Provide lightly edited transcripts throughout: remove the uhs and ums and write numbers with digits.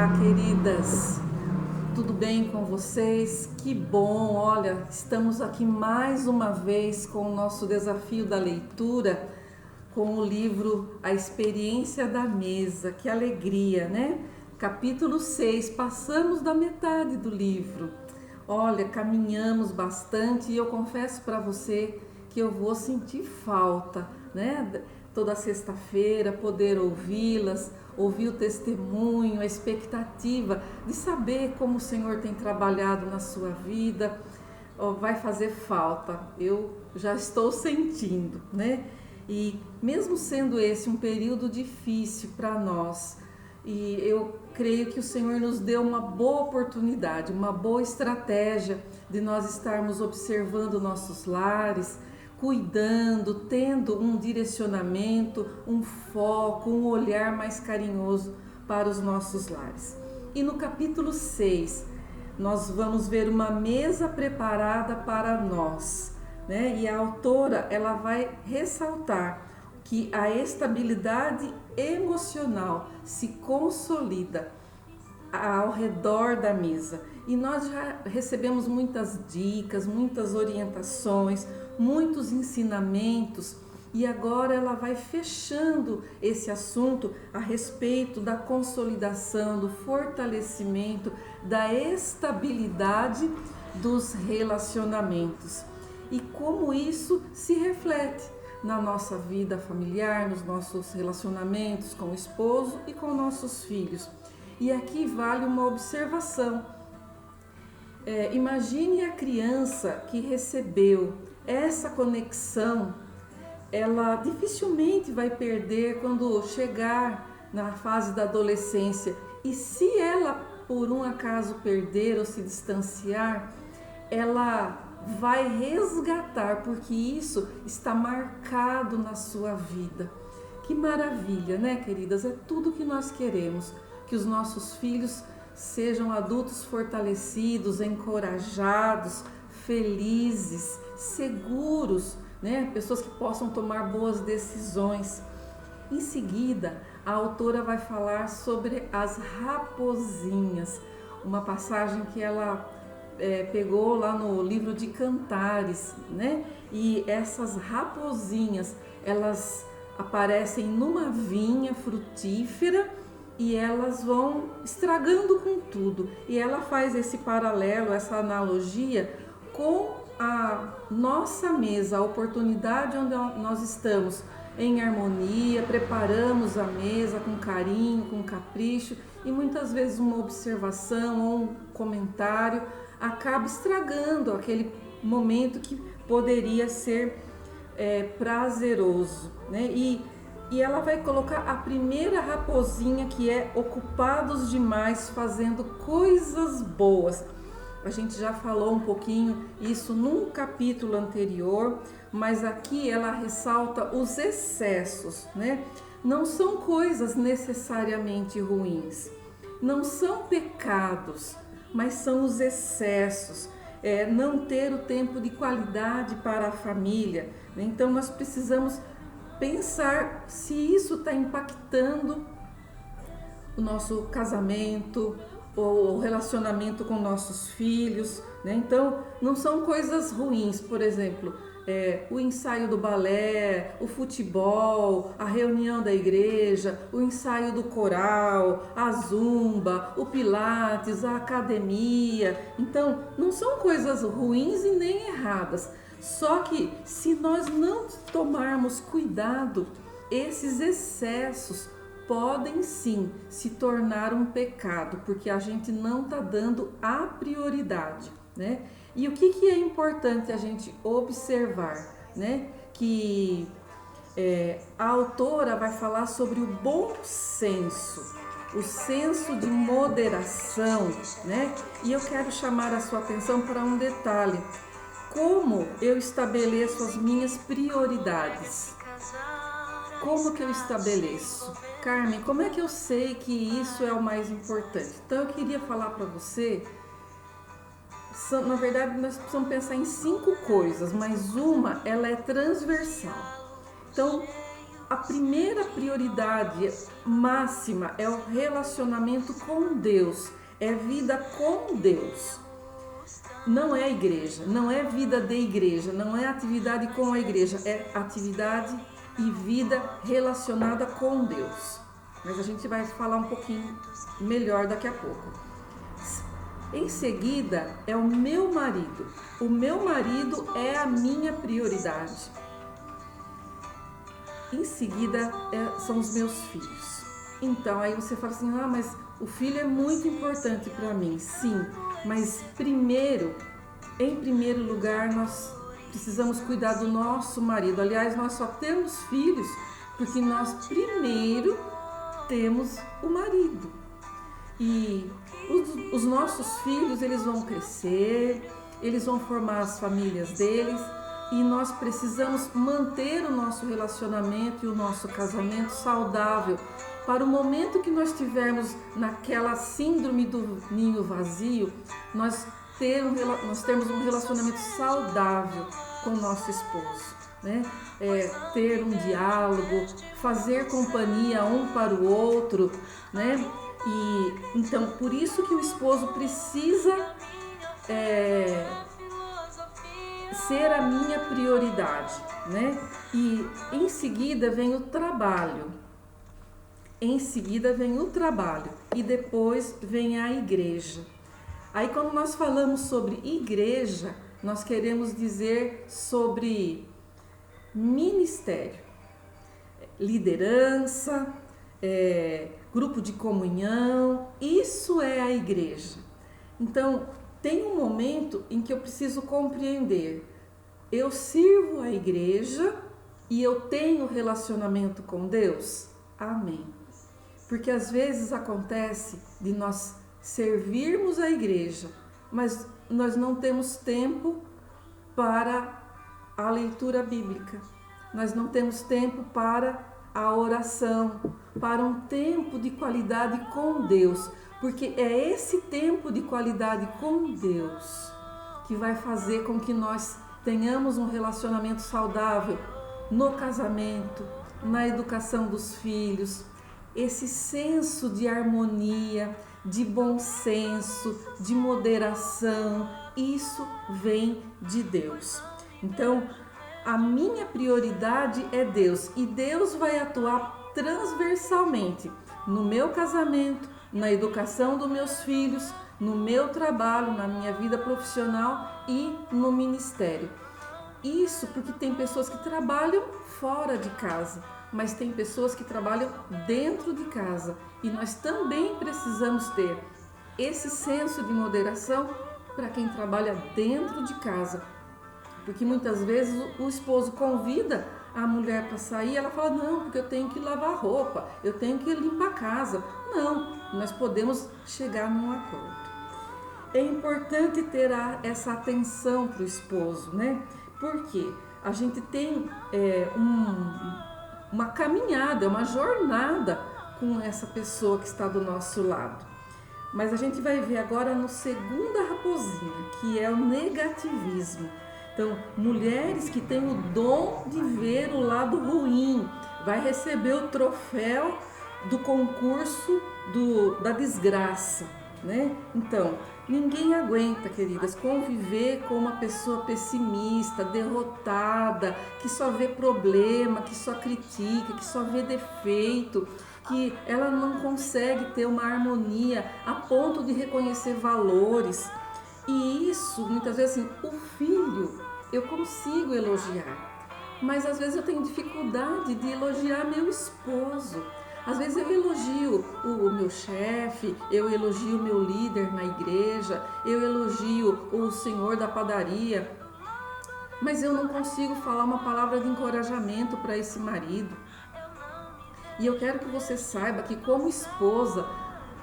Olá, queridas, tudo bem com vocês? Que bom, olha, estamos aqui mais uma vez com o nosso desafio da leitura, com o livro A Experiência da Mesa. Que alegria, né? Capítulo 6, passamos da metade do livro. Olha, caminhamos bastante e eu confesso para você que eu vou sentir falta, né? Toda sexta-feira poder ouvi-las, ouvir o testemunho, a expectativa de saber como o Senhor tem trabalhado na sua vida, vai fazer falta. Eu já estou sentindo, né? E mesmo sendo esse um período difícil para nós, e eu creio que o Senhor nos deu uma boa oportunidade, uma boa estratégia de nós estarmos observando nossos lares, cuidando, tendo um direcionamento, um foco, um olhar mais carinhoso para os nossos lares. E no capítulo 6, nós vamos ver uma mesa preparada para nós, né? E a autora, ela vai ressaltar que a estabilidade emocional se consolida ao redor da mesa. E nós já recebemos muitas dicas, muitas orientações, muitos ensinamentos, e agora ela vai fechando esse assunto a respeito da consolidação, do fortalecimento, da estabilidade dos relacionamentos e como isso se reflete na nossa vida familiar, nos nossos relacionamentos com o esposo e com nossos filhos. E aqui vale uma observação. Imagine a criança que recebeu essa conexão, ela dificilmente vai perder quando chegar na fase da adolescência. E se ela por um acaso perder ou se distanciar, ela vai resgatar, porque isso está marcado na sua vida. Que maravilha, né, queridas? É tudo que nós queremos, que os nossos filhos sejam adultos fortalecidos, encorajados, felizes, seguros, né? Pessoas que possam tomar boas decisões. Em seguida, a autora vai falar sobre as raposinhas, uma passagem que ela pegou lá no livro de Cantares, né? E essas raposinhas, elas aparecem numa vinha frutífera e elas vão estragando com tudo. E ela faz esse paralelo, essa analogia com a nossa mesa, a oportunidade onde nós estamos em harmonia, preparamos a mesa com carinho, com capricho, e muitas vezes uma observação ou um comentário acaba estragando aquele momento que poderia ser prazeroso, né? E ela vai colocar a primeira raposinha, que é ocupados demais fazendo coisas boas. A gente já falou um pouquinho isso num capítulo anterior, mas aqui ela ressalta os excessos, né? Não são coisas necessariamente ruins, não são pecados, mas são os excessos. Não ter o tempo de qualidade para a família. Então nós precisamos pensar se isso está impactando o nosso casamento, ou o relacionamento com nossos filhos, né? Então não são coisas ruins, por exemplo, o ensaio do balé, o futebol, a reunião da igreja, o ensaio do coral, a zumba, o pilates, a academia. Então não são coisas ruins e nem erradas, só que se nós não tomarmos cuidado, esses excessos podem sim se tornar um pecado, porque a gente não está dando a prioridade, né? E o que é importante a gente observar, né? Que a autora vai falar sobre o bom senso, o senso de moderação, né? E eu quero chamar a sua atenção para um detalhe. Como eu estabeleço as minhas prioridades? Como que eu estabeleço? Carmen, como é que eu sei que isso é o mais importante? Então eu queria falar para você, na verdade nós precisamos pensar em 5 coisas, mas uma ela é transversal. Então a primeira prioridade máxima é o relacionamento com Deus, é vida com Deus. Não é igreja, não é vida de igreja, não é atividade com a igreja, é atividade e vida relacionada com Deus. Mas a gente vai falar um pouquinho melhor daqui a pouco. Em seguida é o meu marido. O meu marido é a minha prioridade. Em seguida são os meus filhos. Então aí você fala assim, mas o filho é muito importante para mim. Sim, mas em primeiro lugar nós precisamos cuidar do nosso marido. Aliás, nós só temos filhos porque nós primeiro temos o marido. E os nossos filhos, eles vão crescer, eles vão formar as famílias deles e nós precisamos manter o nosso relacionamento e o nosso casamento saudável para o momento que nós tivermos naquela síndrome do ninho vazio, nós termos um relacionamento saudável com o nosso esposo, né? Ter um diálogo, fazer companhia um para o outro, né? E então por isso que o esposo precisa ser a minha prioridade, né? E em seguida vem o trabalho. E depois vem a igreja. Aí quando nós falamos sobre igreja, nós queremos dizer sobre ministério, liderança, grupo de comunhão, isso é a igreja. Então, tem um momento em que eu preciso compreender, eu sirvo a igreja e eu tenho relacionamento com Deus? Amém. Porque às vezes acontece de nós servirmos a igreja, mas nós não temos tempo para a leitura bíblica, nós não temos tempo para a oração, para um tempo de qualidade com Deus, porque é esse tempo de qualidade com Deus que vai fazer com que nós tenhamos um relacionamento saudável no casamento, na educação dos filhos, esse senso de harmonia, de bom senso, de moderação, isso vem de Deus. Então, a minha prioridade é Deus e Deus vai atuar transversalmente no meu casamento, na educação dos meus filhos, no meu trabalho, na minha vida profissional e no ministério. Isso porque tem pessoas que trabalham fora de casa, mas tem pessoas que trabalham dentro de casa e nós também precisamos ter esse senso de moderação para quem trabalha dentro de casa, porque muitas vezes o esposo convida a mulher para sair, ela fala, não, porque eu tenho que lavar roupa, eu tenho que limpar a casa. Não, nós podemos chegar num acordo. É importante ter essa atenção para o esposo, né? Porque a gente tem uma caminhada, uma jornada com essa pessoa que está do nosso lado. Mas a gente vai ver agora no segunda raposinha, que é o negativismo. Então, mulheres que têm o dom de ver o lado ruim, vai receber o troféu do concurso da desgraça, né? Então, ninguém aguenta, queridas, conviver com uma pessoa pessimista, derrotada, que só vê problema, que só critica, que só vê defeito, que ela não consegue ter uma harmonia a ponto de reconhecer valores. E isso, muitas vezes, assim, o filho eu consigo elogiar, mas às vezes eu tenho dificuldade de elogiar meu esposo. Às vezes eu elogio o meu chefe, eu elogio o meu líder na igreja, eu elogio o senhor da padaria, mas eu não consigo falar uma palavra de encorajamento para esse marido. E eu quero que você saiba que como esposa,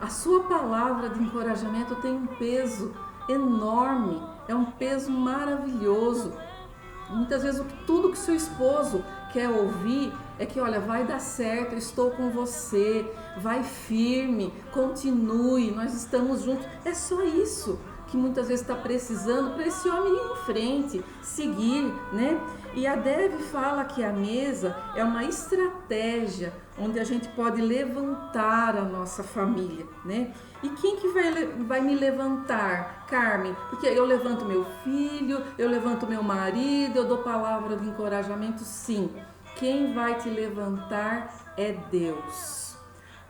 a sua palavra de encorajamento tem um peso enorme, é um peso maravilhoso. Muitas vezes tudo que seu esposo quer ouvir é que, olha, vai dar certo, eu estou com você, vai firme, continue, nós estamos juntos. É só isso que muitas vezes está precisando para esse homem ir em frente, seguir, né? E a Dev fala que a mesa é uma estratégia onde a gente pode levantar a nossa família, né? E quem que vai me levantar, Carmen? Porque eu levanto meu filho, eu levanto meu marido, eu dou palavra de encorajamento, sim. Quem vai te levantar é Deus.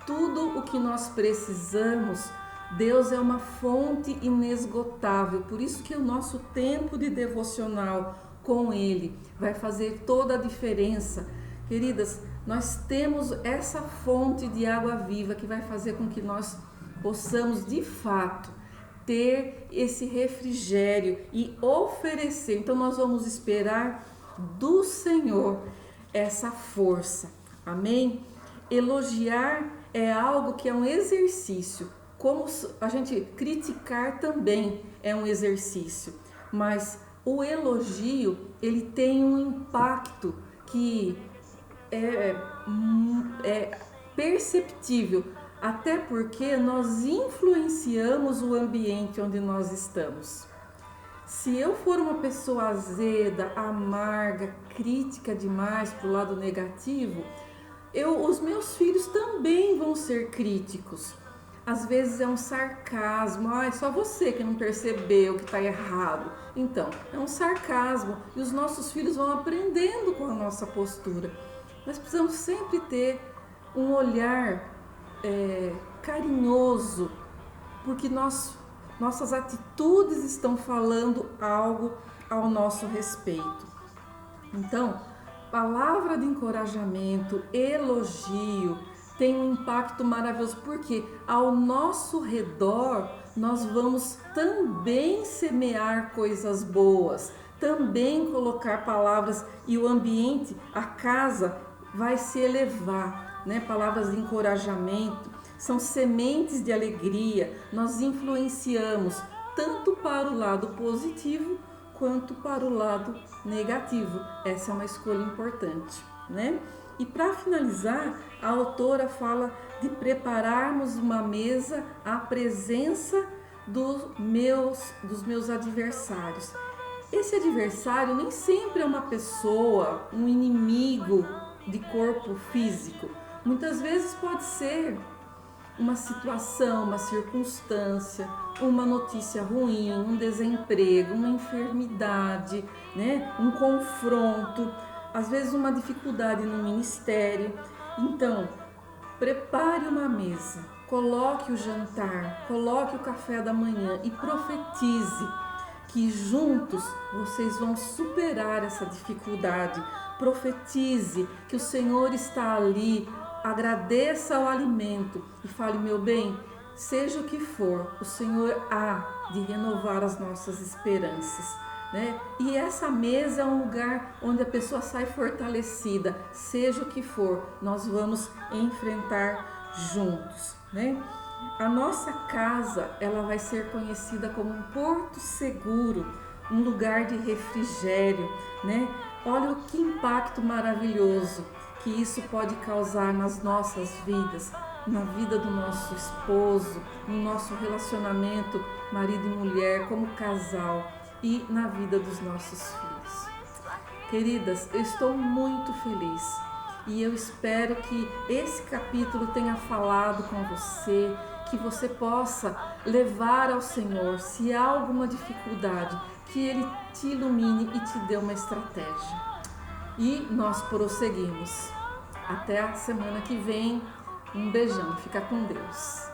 Tudo o que nós precisamos, Deus é uma fonte inesgotável. Por isso que o nosso tempo de devocional com Ele vai fazer toda a diferença. Queridas, nós temos essa fonte de água viva que vai fazer com que nós possamos de fato ter esse refrigério e oferecer. Então nós vamos esperar do Senhor essa força. Amém? Elogiar é algo que é um exercício. Como a gente criticar também é um exercício. Mas o elogio, ele tem um impacto que é perceptível, até porque nós influenciamos o ambiente onde nós estamos. Se eu for uma pessoa azeda, amarga, crítica demais para o lado negativo, os meus filhos também vão ser críticos. Às vezes é um sarcasmo, só você que não percebeu que está errado. Então, é um sarcasmo e os nossos filhos vão aprendendo com a nossa postura. Nós precisamos sempre ter um olhar carinhoso, porque nossas atitudes estão falando algo ao nosso respeito. Então, palavra de encorajamento, elogio, tem um impacto maravilhoso, porque ao nosso redor nós vamos também semear coisas boas, também colocar palavras e o ambiente, a casa vai se elevar, né? Palavras de encorajamento são sementes de alegria, nós influenciamos tanto para o lado positivo quanto para o lado negativo. Essa é uma escolha importante, né? E para finalizar, a autora fala de prepararmos uma mesa à presença dos meus adversários. Esse adversário nem sempre é uma pessoa, um inimigo de corpo físico. Muitas vezes pode ser uma situação, uma circunstância, uma notícia ruim, um desemprego, uma enfermidade, né? Um confronto, às vezes uma dificuldade no ministério. Então, prepare uma mesa, coloque o jantar, coloque o café da manhã e profetize que juntos vocês vão superar essa dificuldade. Profetize que o Senhor está ali, agradeça o alimento e fale: meu bem, seja o que for, o Senhor há de renovar as nossas esperanças, né? E essa mesa é um lugar onde a pessoa sai fortalecida, seja o que for, nós vamos enfrentar juntos, né? A nossa casa, ela vai ser conhecida como um porto seguro, um lugar de refrigério, né? Olha que impacto maravilhoso que isso pode causar nas nossas vidas, na vida do nosso esposo, no nosso relacionamento marido e mulher, como casal, e na vida dos nossos filhos. Queridas, eu estou muito feliz e eu espero que esse capítulo tenha falado com você, que você possa levar ao Senhor, se há alguma dificuldade, que Ele te ilumine e te dê uma estratégia. E nós prosseguimos. Até a semana que vem. Um beijão. Fica com Deus.